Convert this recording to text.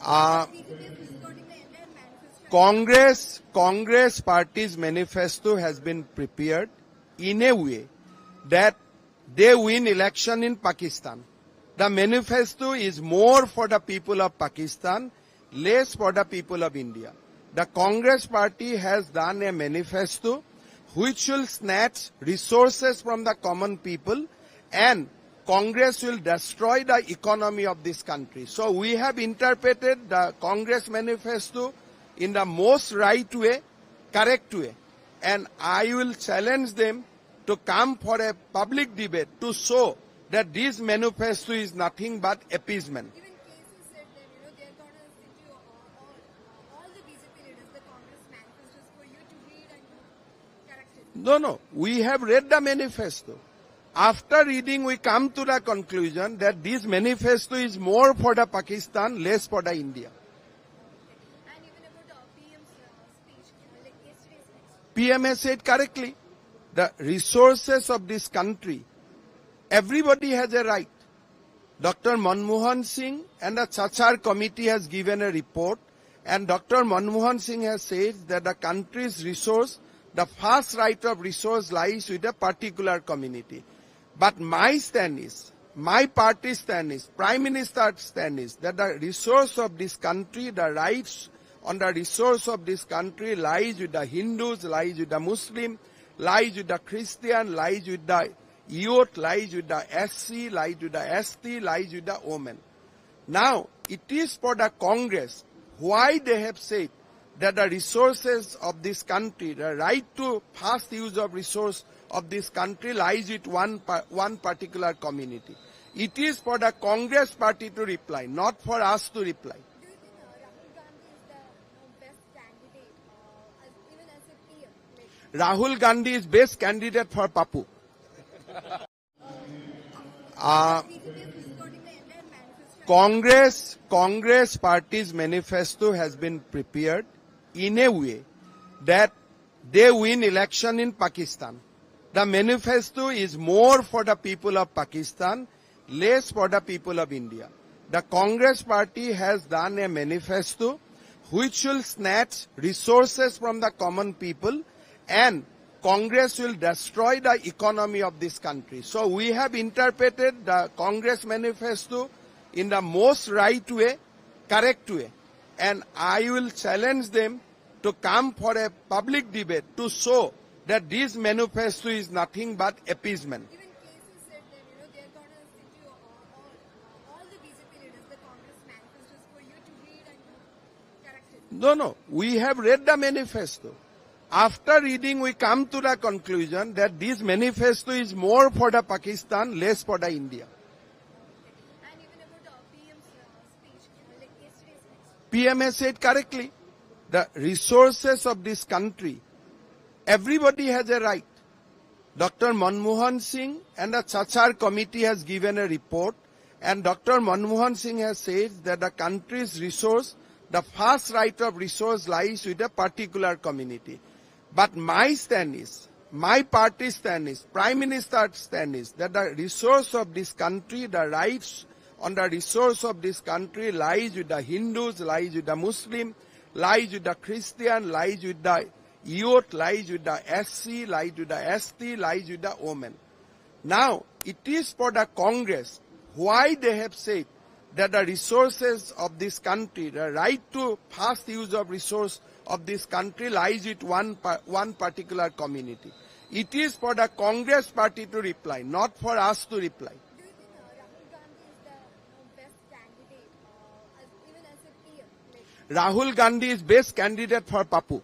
Uh, Congress party's manifesto has been prepared in a way that they win election in Pakistan. The manifesto is more for the people of Pakistan, less for the people of India. The Congress party has done a manifesto which will snatch resources from the common people, and Congress will destroy the economy of this country. So we have interpreted the Congress manifesto in the most right way, correct way. And I will challenge them to come for a public debate to show that this manifesto is nothing but appeasement. Even cases said that, they're going to send you all the BJP leaders, the Congress manifestos for you to read and correct it. No. We have read the manifesto. After reading, we come to the conclusion that this manifesto is more for the Pakistan, less for the India. And even about the PM's speech, like yesterday's speech. PM has said correctly, the resources of this country, everybody has a right. Dr. Manmohan Singh and the Chachar committee has given a report, and Dr. Manmohan Singh has said that the country's resource, the first right of resource lies with a particular community. But my stand is, my party's stand is, Prime Minister's stand is that the resource of this country, the rights on the resource of this country lies with the Hindus, lies with the Muslim, lies with the Christian, lies with the youth, lies with the SC, lies with the ST, lies with the women. Now, it is for the Congress why they have said that the resources of this country, the right to fast use of resource of this country lies with one particular community. It is for the Congress party to reply, not for us to reply. Do you think Rahul Gandhi is the best candidate, even as a PM? Rahul Gandhi is best candidate for Papu. BJP is supporting the entire manifesto. Congress party's manifesto has been prepared in a way that they win election in Pakistan. The manifesto is more for the people of Pakistan, less for the people of India. The Congress party has done a manifesto which will snatch resources from the common people, and Congress will destroy the economy of this country. So we have interpreted the Congress manifesto in the most right way, correct way. And I will challenge them to come for a public debate to show that this manifesto is nothing but appeasement. Even cases said that, they're going to send you all the BJP leaders, the Congress manifestos for you to read and correct it. No. We have read the manifesto. After reading, we come to the conclusion that this manifesto is more for the Pakistan, less for the India. And even about the PM's speech, like yesterday's speech. PM has said correctly, the resources of this country, everybody has a right. Dr. Manmohan Singh and the Chachar committee has given a report, and Dr. Manmohan Singh has said that the country's resource, the first right of resource lies with a particular community. But my stand is, my party's stand is, Prime Minister's stand is that the resource of this country, the rights on the resource of this country lies with the Hindus, lies with the Muslim, lies with the Christian, lies with the youth, lies with the SC, lies with the ST, lies with the women. Now, it is for the Congress why they have said that the resources of this country, the right to fast use of resource of this country lies with one particular community. It is for the Congress party to reply, not for us to reply. Do you think Rahul Gandhi is the best candidate, even as a PM? Rahul Gandhi is best candidate for Papu.